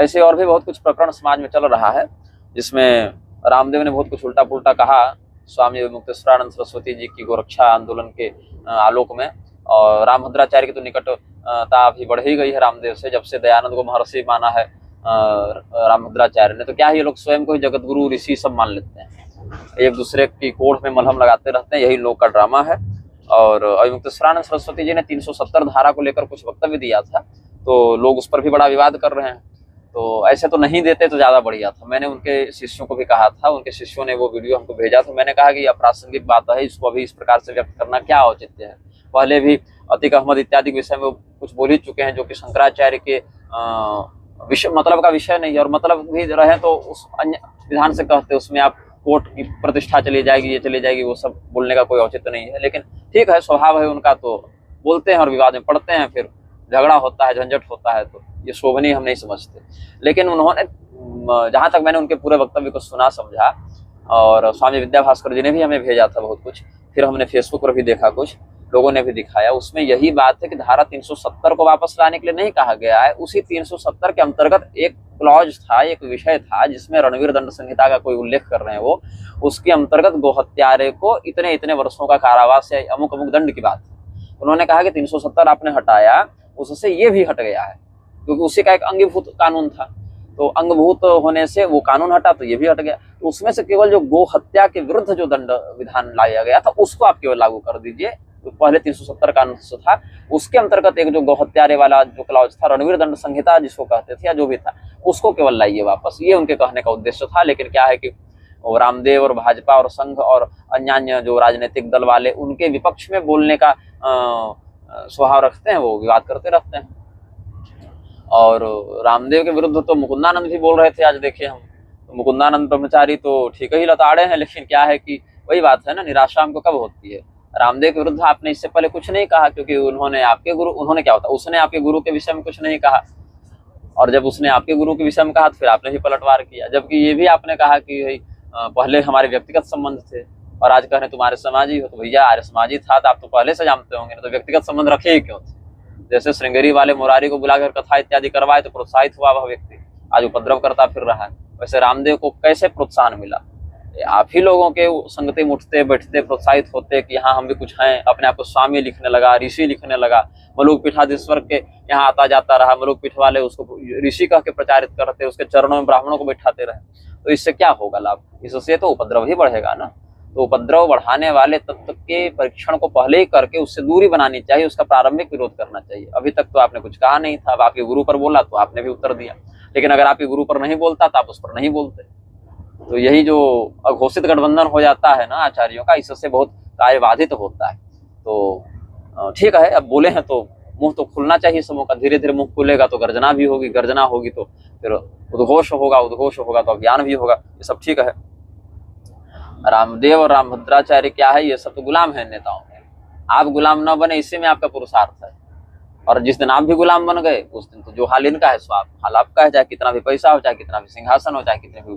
ऐसे और भी बहुत कुछ प्रकरण समाज में चल रहा है, जिसमें रामदेव ने बहुत कुछ उल्टा पुल्टा कहा स्वामी मुक्तेश्वरानंद सरस्वती जी की गोरक्षा आंदोलन के आलोक में। और रामभद्राचार्य की तो निकटता अभी बढ़ ही गई है रामदेव से, जब से दयानंद को महर्षि माना है रामभद्राचार्य ने। तो क्या ये लोग स्वयं को जगत गुरु ऋषि सब मान लेते हैं, एक दूसरे की कोढ़ में मलहम लगाते रहते हैं, यही लोग का ड्रामा है। और मुक्तेश्वरानंद सरस्वती जी ने 370 धारा को लेकर कुछ वक्तव्य दिया था, तो लोग उस पर भी बड़ा विवाद कर रहे हैं। तो ऐसे तो नहीं देते तो ज्यादा बढ़िया था। मैंने उनके शिष्यों को भी कहा था, उनके शिष्यों ने वो वीडियो हमको भेजा, तो मैंने कहा कि यह प्रासंगिक बात है, इसको अभी इस प्रकार से व्यक्त करना क्या औचित्य है। पहले भी अतीक अहमद इत्यादि विषय में कुछ बोल ही चुके हैं, जो कि शंकराचार्य के विषय मतलब का विषय नहीं है, और मतलब भी रहे तो उस अन्य विधान से कहते, उसमें आप कोर्ट की प्रतिष्ठा चली जाएगी, ये चली जाएगी, वो सब बोलने का कोई औचित्य नहीं है। लेकिन ठीक है, स्वभाव है उनका, तो बोलते हैं और विवाद में पड़ते हैं, फिर झगड़ा होता है, झंझट होता है, तो ये शोभनीय हम नहीं समझते। लेकिन उन्होंने, जहां तक मैंने उनके पूरे वक्तव्य को सुना समझा, और स्वामी विद्या भास्कर जी ने भी हमें भेजा था बहुत कुछ, फिर हमने फेसबुक पर भी देखा, कुछ लोगों ने भी दिखाया, उसमें यही बात है कि धारा 370 को वापस लाने के लिए नहीं कहा गया है। उसी 370 के अंतर्गत एक क्लॉज था, एक विषय था, जिसमें रणवीर दंड संहिता का कोई उल्लेख कर रहे हैं वो, उसके अंतर्गत गोहत्यारे को इतने इतने वर्षों का कारावास या अमुक अमुक दंड की बात। उन्होंने कहा कि 370 आपने हटाया, उससे ये भी हट गया है, क्योंकि उसी का एक अंगीभूत कानून था, तो अंगभूत होने से वो कानून हटा, तो ये भी हट गया। तो उसमें से केवल जो गो हत्या के विरुद्ध जो दंड विधान लाया गया था, उसको आप केवल लागू कर दीजिए। तो पहले 370 कानून था, उसके अंतर्गत एक जो गौहत्यारे वाला जो क्लॉज था, रणवीर दंड संहिता जिसको कहते थे, या जो भी था, उसको केवल लाइए वापस, ये उनके कहने का उद्देश्य था। लेकिन क्या है कि रामदेव और भाजपा और संघ और अन्य जो राजनीतिक दल वाले उनके विपक्ष में बोलने का स्वभाव रखते हैं, वो विवाद करते रहते हैं। और रामदेव के विरुद्ध तो मुकुंदानंद भी बोल रहे थे, आज देखिए हम, तो मुकुंदानंद ब्रह्मचारी तो ठीक ही लताड़े हैं, लेकिन क्या है कि वही बात है ना, निराशा हमको कब होती है। रामदेव के विरुद्ध आपने इससे पहले कुछ नहीं कहा, क्योंकि उन्होंने क्या होता, उसने आपके गुरु के विषय में कुछ नहीं कहा, और जब उसने आपके गुरु के विषय में कहा तो फिर आपने भी पलटवार किया। जबकि ये भी आपने कहा कि भाई पहले हमारे व्यक्तिगत संबंध थे, और आज कह रहे तुम्हारे समाजी हो, तो भैया आर्य समाजी था तो आप तो पहले से जानते होंगे, तो व्यक्तिगत संबंध रखे ही क्यों थे। जैसे श्रृंगेरी वाले मुरारी को बुलाकर कथा इत्यादि करवाए तो प्रोत्साहित हुआ वह व्यक्ति, आज उपद्रव करता फिर रहा है। वैसे रामदेव को कैसे प्रोत्साहन मिला, आप ही लोगों के संगति में उठते बैठते प्रोत्साहित होते कि यहाँ हम भी कुछ हैं, अपने आप को स्वामी लिखने लगा, ऋषि लिखने लगा, मलुक पीठाधीश्वर के यहाँ आता जाता रहा, मलुक पीठ वाले उसको ऋषि कह के प्रचारित करते, उसके चरणों में ब्राह्मणों को बैठाते रहे, तो इससे क्या होगा लाभ, इससे तो उपद्रव ही बढ़ेगा ना। तो उपद्रव बढ़ाने वाले तत्व के परीक्षण को पहले ही करके उससे दूरी बनानी चाहिए, उसका प्रारंभिक विरोध करना चाहिए। अभी तक तो आपने कुछ कहा नहीं था, अब आपके गुरु पर बोला तो आपने भी उत्तर दिया, लेकिन अगर आपके गुरु पर नहीं बोलता तो आप उस पर नहीं बोलते। तो यही जो अघोषित गठबंधन हो जाता है ना आचार्यों का, इससे बहुत कार्य बाधित होता है। तो ठीक है, अब बोले हैं तो मुंह तो खुलना चाहिए समूह का, धीरे धीरे मुंह खुलेगा तो गर्जना भी होगी, गर्जना होगी तो फिर उद्घोष होगा, उद्घोष होगा तो अज्ञान भी होगा, ये सब ठीक है। रामदेव और रामभद्राचार्य क्या है, ये सब तो गुलाम है नेताओं के। आप गुलाम न बने, इसी में आपका पुरुषार्थ है। और जिस दिन आप भी गुलाम बन गए, उस दिन तो जो हाल इनका है सो हाल आपका है, चाहे कितना भी पैसा हो, चाहे कितना भी सिंहासन हो, चाहे कितने भी